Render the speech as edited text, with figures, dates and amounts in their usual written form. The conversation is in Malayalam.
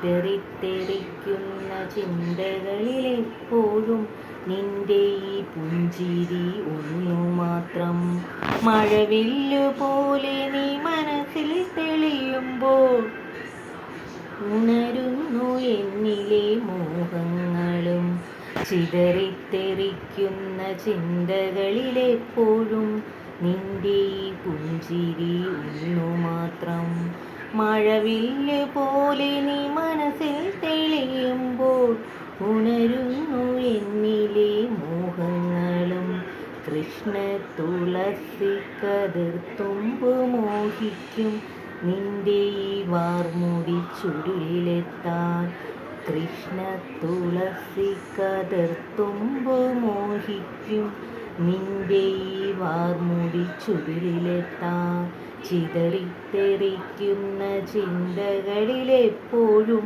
ചിതറിത്തെറിക്കുന്ന ചിന്തകളിലെപ്പോഴും നിന്റെ ഈ പുഞ്ചിരി ഒന്നു മാത്രം. മഴവില്ലുപോലെ നീ മനസ്സിൽ തെളിയുമ്പോൾ ഉണരുന്നു എന്നിലെ മോഹങ്ങളും. ചിതറിത്തെറിക്കുന്ന ചിന്തകളിലെപ്പോഴും നിന്റെ ഈ പുഞ്ചിരി ഒന്നു മാത്രം. മഴവില്ല് പോലെ നീ മനസ്സിൽ തെളിയുമ്പോൾ ഉണരുന്നു എന്നിലെ മോഹങ്ങളും. കൃഷ്ണ തുളസി കതിർത്തുമ്പ് മോഹിക്കും നിന്റെ ഈ വാർമുടി ചുരുളിലെത്താൻ. കൃഷ്ണ തുളസി കതിർത്തുമ്പ് മോഹിക്കും നിന്റെ ഈ വാർമുടി ചുരുളിലെത്താൻ. ചിതറിത്തെറിക്കുന്ന ചിന്തകളിലെപ്പോഴും